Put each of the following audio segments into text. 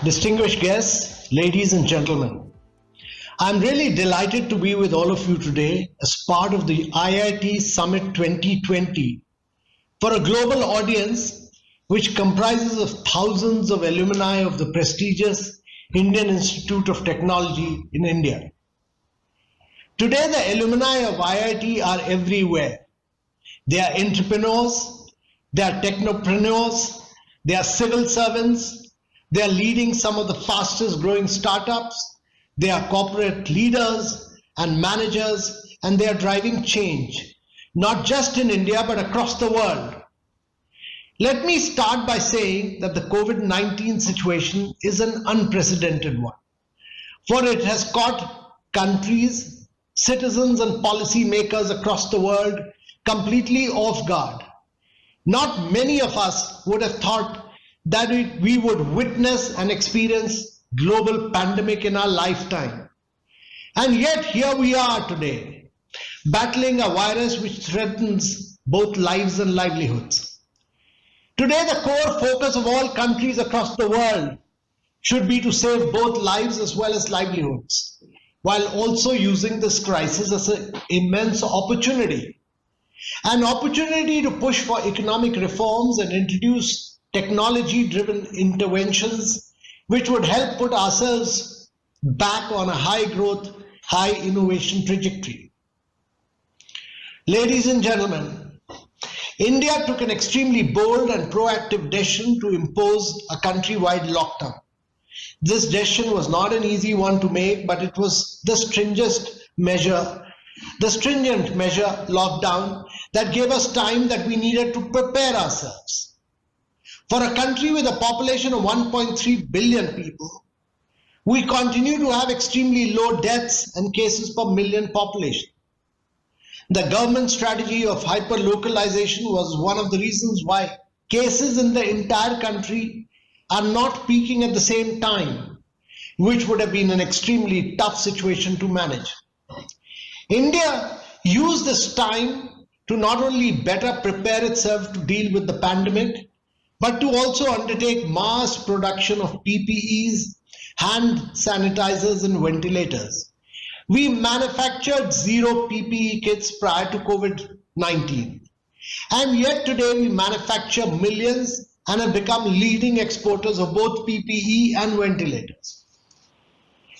Distinguished guests, ladies and gentlemen, I'm really delighted to be with all of you today as part of the IIT Summit 2020 for a global audience which comprises of thousands of alumni of the prestigious Indian Institute of Technology in India. Today, the alumni of IIT are everywhere. They are entrepreneurs, they are technopreneurs, they are civil servants, they are leading some of the fastest growing startups, they are corporate leaders and managers, and they are driving change, not just in India but across the world. Let me start by saying that the COVID-19 situation is an unprecedented one, for it has caught countries, citizens and policy makers across the world completely off guard. Not many of us would have thought that we would witness and experience global pandemic in our lifetime. And yet here we are today, battling a virus which threatens both lives and livelihoods. Today, the core focus of all countries across the world should be to save both lives as well as livelihoods, while also using this crisis as an immense opportunity. An opportunity to push for economic reforms and introduce technology-driven interventions which would help put ourselves back on a high-growth, high-innovation trajectory. Ladies and gentlemen, India took an extremely bold and proactive decision to impose a country-wide lockdown. This decision was not an easy one to make, but it was the stringent measure lockdown that gave us time that we needed to prepare ourselves. For a country with a population of 1.3 billion people, we continue to have extremely low deaths and cases per million population. The government strategy of hyper-localization was one of the reasons why cases in the entire country are not peaking at the same time, which would have been an extremely tough situation to manage. India used this time to not only better prepare itself to deal with the pandemic, but to also undertake mass production of PPEs, hand sanitizers and ventilators. We manufactured zero PPE kits prior to COVID-19. And yet today we manufacture millions and have become leading exporters of both PPE and ventilators.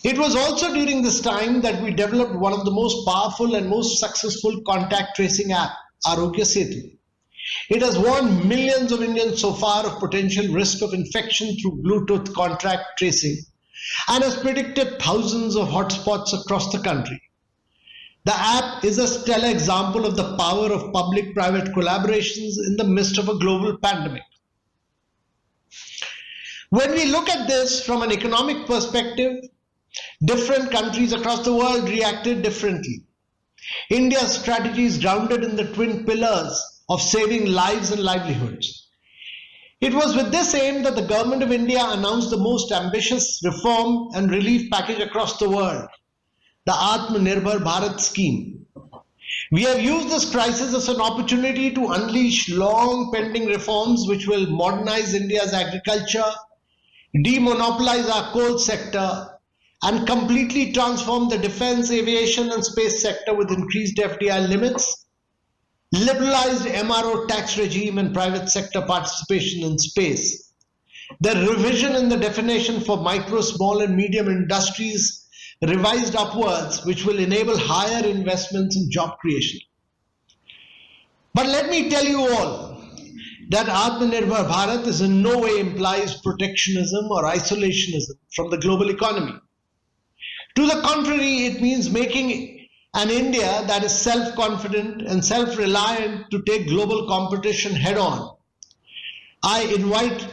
It was also during this time that we developed one of the most powerful and most successful contact tracing app, Aayug. It has warned millions of Indians so far of potential risk of infection through Bluetooth contact tracing and has predicted thousands of hotspots across the country. The app is a stellar example of the power of public-private collaborations in the midst of a global pandemic. When we look at this from an economic perspective, different countries across the world reacted differently. India's strategy is grounded in the twin pillars of saving lives and livelihoods. It was with this aim that the Government of India announced the most ambitious reform and relief package across the world, the Atmanirbhar Bharat scheme. We have used this crisis as an opportunity to unleash long pending reforms which will modernize India's agriculture, demonopolize our coal sector, and completely transform the defense, aviation and space sector with increased FDI limits, liberalized MRO tax regime and private sector participation in space, the revision in the definition for micro, small and medium industries revised upwards, which will enable higher investments and job creation. But let me tell you all that Atmanirbhar Bharat is in no way implies protectionism or isolationism from the global economy. To the contrary, it means making an India that is self-confident and self-reliant to take global competition head-on. I invite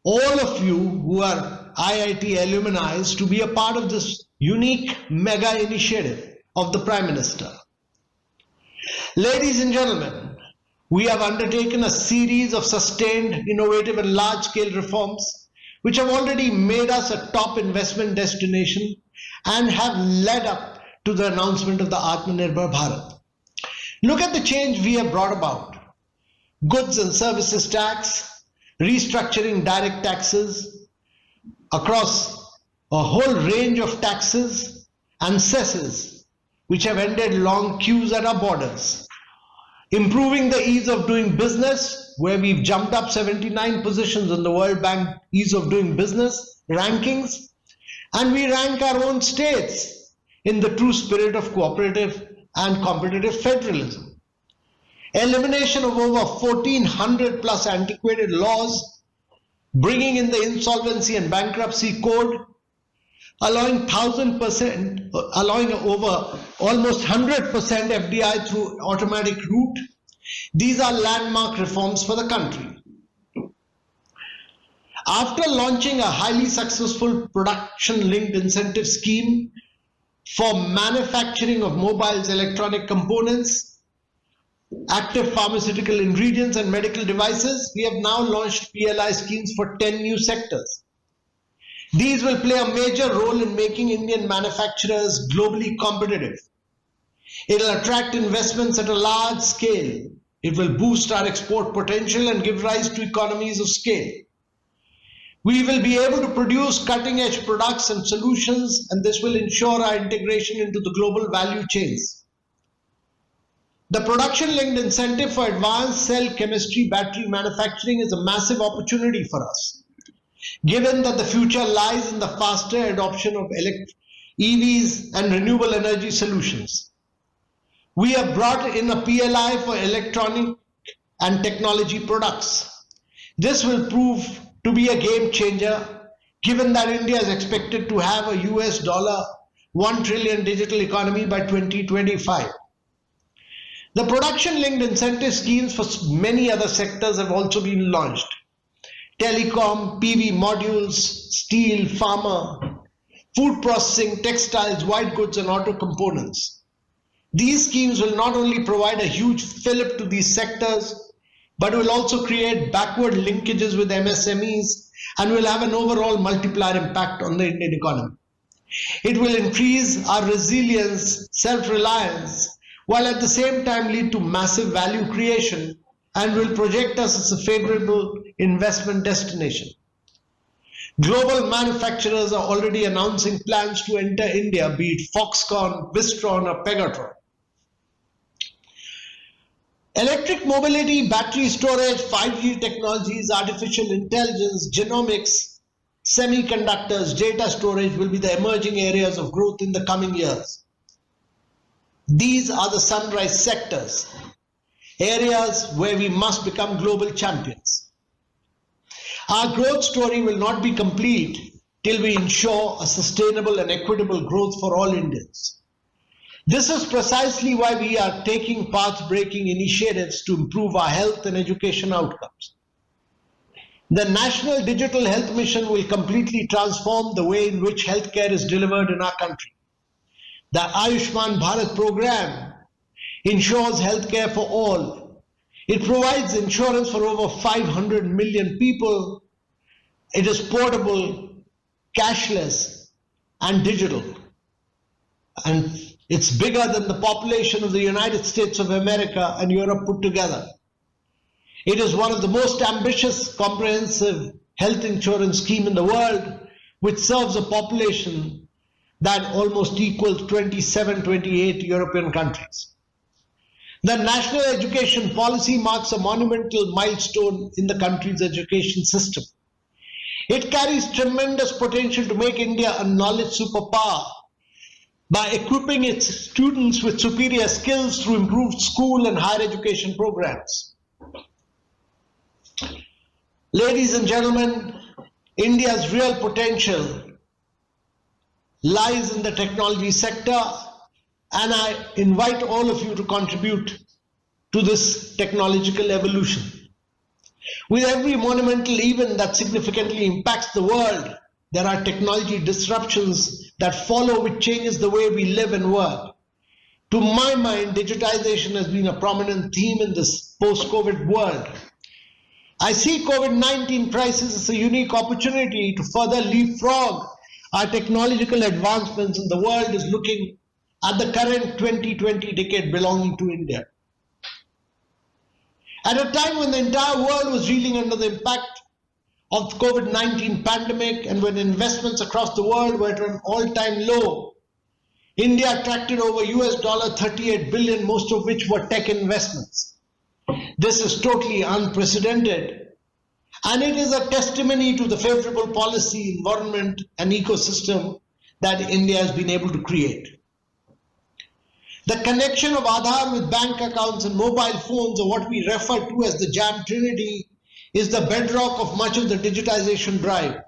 all of you who are IIT alumni to be a part of this unique mega initiative of the Prime Minister. Ladies and gentlemen, we have undertaken a series of sustained, innovative and large-scale reforms which have already made us a top investment destination and have led up to the announcement of the Atmanirbhar Bharat. Look at the change we have brought about. Goods and services tax, restructuring direct taxes, across a whole range of taxes and cesses which have ended long queues at our borders. Improving the ease of doing business, where we've jumped up 79 positions in the World Bank Ease of Doing Business rankings, and we rank our own states in the true spirit of cooperative and competitive federalism. Elimination of over 1400 plus antiquated laws, bringing in the insolvency and bankruptcy code, allowing over almost 100% FDI through automatic route. These are landmark reforms for the country. After launching a highly successful production-linked incentive scheme for manufacturing of mobiles, electronic components, active pharmaceutical ingredients and medical devices, we have now launched PLI schemes for 10 new sectors. These will play a major role in making Indian manufacturers globally competitive. It will attract investments at a large scale. It will boost our export potential and give rise to economies of scale. We will be able to produce cutting-edge products and solutions, and this will ensure our integration into the global value chains. The production-linked incentive for advanced cell chemistry battery manufacturing is a massive opportunity for us, given that the future lies in the faster adoption of EVs and renewable energy solutions. We have brought in a PLI for electronic and technology products. This will prove to be a game changer, given that India is expected to have a $1 trillion digital economy by 2025. The production-linked incentive schemes for many other sectors have also been launched. Telecom, PV modules, steel, pharma, food processing, textiles, white goods and auto components. These schemes will not only provide a huge fillip to these sectors, but will also create backward linkages with MSMEs and will have an overall multiplier impact on the Indian economy. It will increase our resilience, self-reliance, while at the same time lead to massive value creation and will project us as a favorable investment destination. Global manufacturers are already announcing plans to enter India, be it Foxconn, Wistron or Pegatron. Electric mobility, battery storage, 5G technologies, artificial intelligence, genomics, semiconductors, data storage will be the emerging areas of growth in the coming years. These are the sunrise sectors, areas where we must become global champions. Our growth story will not be complete till we ensure a sustainable and equitable growth for all Indians. This is precisely why we are taking path-breaking initiatives to improve our health and education outcomes. The National Digital Health Mission will completely transform the way in which healthcare is delivered in our country. The Ayushman Bharat program ensures healthcare for all. It provides insurance for over 500 million people. It is portable, cashless, and digital. And it's bigger than the population of the United States of America and Europe put together. It is one of the most ambitious, comprehensive health insurance scheme in the world, which serves a population that almost equals 27, 28 European countries. The national education policy marks a monumental milestone in the country's education system. It carries tremendous potential to make India a knowledge superpower by equipping its students with superior skills through improved school and higher education programs. Ladies and gentlemen, India's real potential lies in the technology sector, and I invite all of you to contribute to this technological evolution. With every monumental event that significantly impacts the world, there are technology disruptions that follow, which changes the way we live and work. To my mind, digitization has been a prominent theme in this post-COVID world. I see COVID-19 crisis as a unique opportunity to further leapfrog our technological advancements, and the world is looking at the current 2020 decade belonging to India. At a time when the entire world was reeling under the impact of the COVID-19 pandemic and when investments across the world were at an all-time low, India attracted over $38 billion, most of which were tech investments. This is totally unprecedented, and it is a testimony to the favorable policy, environment, and ecosystem that India has been able to create. The connection of Aadhaar with bank accounts and mobile phones, or what we refer to as the JAM Trinity, is the bedrock of much of the digitization drive.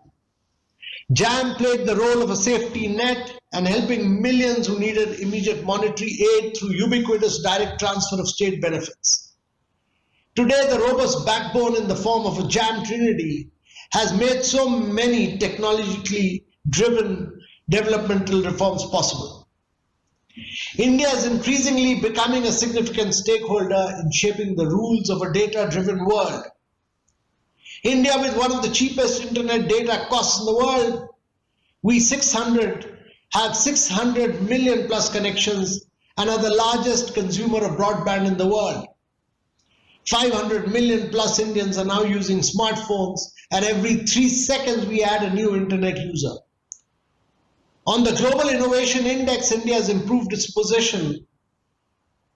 JAM played the role of a safety net and helping millions who needed immediate monetary aid through ubiquitous direct transfer of state benefits. Today, the robust backbone in the form of a JAM Trinity has made so many technologically driven developmental reforms possible. India is increasingly becoming a significant stakeholder in shaping the rules of a data-driven world. India, with one of the cheapest internet data costs in the world, have 600 million plus connections and are the largest consumer of broadband in the world. 500 million plus Indians are now using smartphones, and every 3 seconds we add a new internet user. On the Global Innovation Index, India has improved its position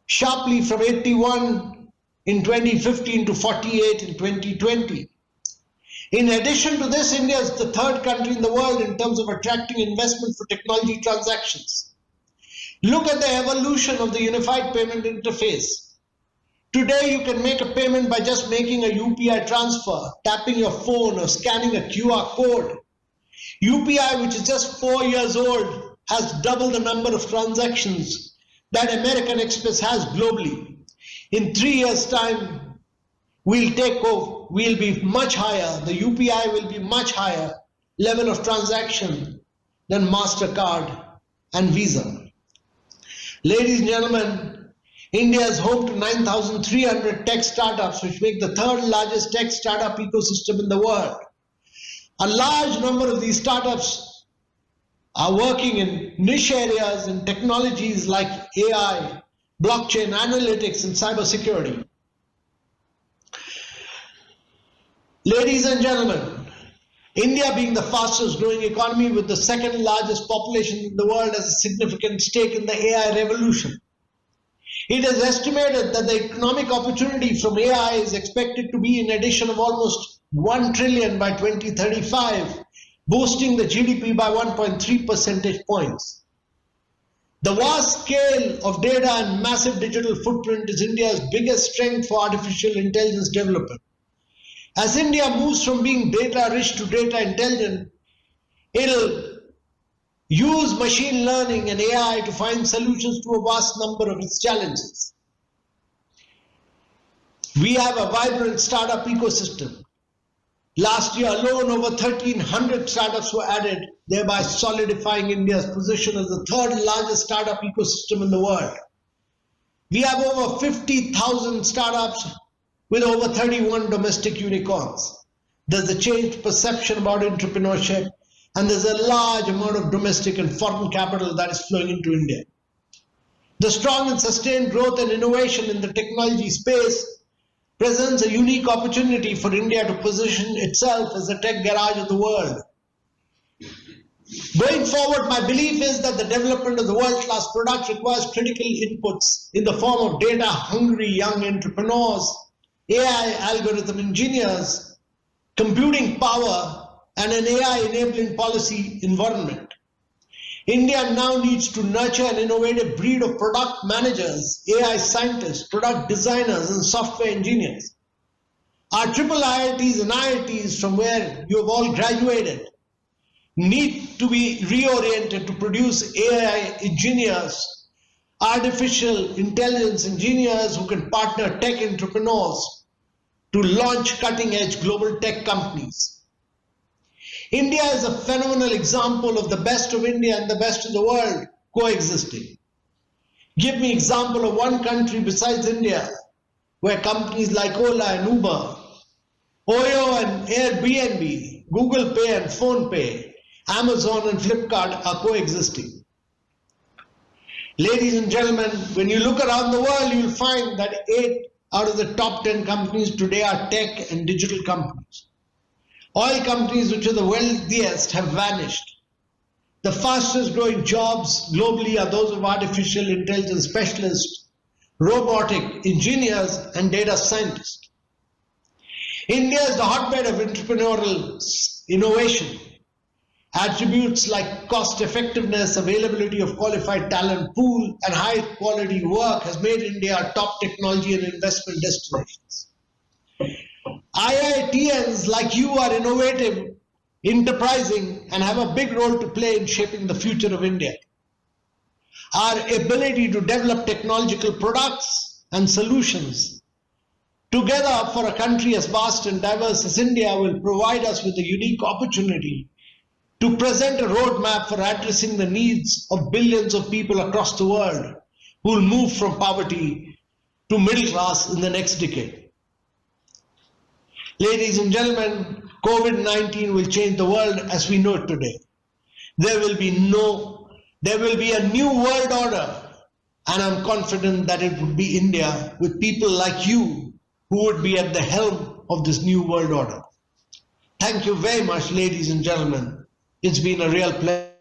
sharply from 81 in 2015 to 48 in 2020. In addition to this, India is the third country in the world in terms of attracting investment for technology transactions. Look at the evolution of the unified payment interface. Today, you can make a payment by just making a UPI transfer, tapping your phone or scanning a QR code. UPI, which is just 4 years old, has double the number of transactions that American Express has globally. In 3 years' time, we'll be much higher, the UPI will be much higher level of transaction than MasterCard and Visa. Ladies and gentlemen, India is home to 9,300 tech startups, which make the third largest tech startup ecosystem in the world. A large number of these startups are working in niche areas and technologies like AI, blockchain, analytics, and cybersecurity. Ladies and gentlemen, India, being the fastest growing economy with the second largest population in the world, has a significant stake in the AI revolution. It is estimated that the economic opportunity from AI is expected to be in addition of almost 1 trillion by 2035, boosting the GDP by 1.3 percentage points. The vast scale of data and massive digital footprint is India's biggest strength for artificial intelligence development. As India moves from being data rich to data intelligent, it'll use machine learning and AI to find solutions to a vast number of its challenges. We have a vibrant startup ecosystem. Last year alone, over 1,300 startups were added, thereby solidifying India's position as the third largest startup ecosystem in the world. We have over 50,000 startups with over 31 domestic unicorns. There's a changed perception about entrepreneurship, and there's a large amount of domestic and foreign capital that is flowing into India. The strong and sustained growth and innovation in the technology space presents a unique opportunity for India to position itself as the tech garage of the world. Going forward, my belief is that the development of the world-class product requires critical inputs in the form of data-hungry young entrepreneurs, AI algorithm engineers, computing power, and an AI-enabling policy environment. India now needs to nurture an innovative breed of product managers, AI scientists, product designers, and software engineers. Our triple IITs and IITs, from where you have all graduated, need to be reoriented to produce AI engineers, artificial intelligence engineers who can partner tech entrepreneurs to launch cutting-edge global tech companies. India is a phenomenal example of the best of India and the best of the world coexisting. Give me an example of one country besides India where companies like Ola and Uber, Oyo and Airbnb, Google Pay and Phone Pay, Amazon and Flipkart are coexisting. Ladies and gentlemen, when you look around the world, you'll find that 8 out of the top 10 companies today are tech and digital companies. Oil companies, which are the wealthiest, have vanished. The fastest growing jobs globally are those of artificial intelligence specialists, robotic engineers, and data scientists. India is the hotbed of entrepreneurial innovation. Attributes like cost effectiveness, availability of qualified talent pool, and high quality work has made India a top technology and investment destinations. IITians like you are innovative, enterprising, and have a big role to play in shaping the future of India. Our ability to develop technological products and solutions together for a country as vast and diverse as India will provide us with a unique opportunity to present a roadmap for addressing the needs of billions of people across the world who will move from poverty to middle class in the next decade. Ladies and gentlemen, COVID-19 will change the world as we know it today. There will be a new world order, and I'm confident that it would be India with people like you who would be at the helm of this new world order. Thank you very much, ladies and gentlemen. It's been a real pleasure.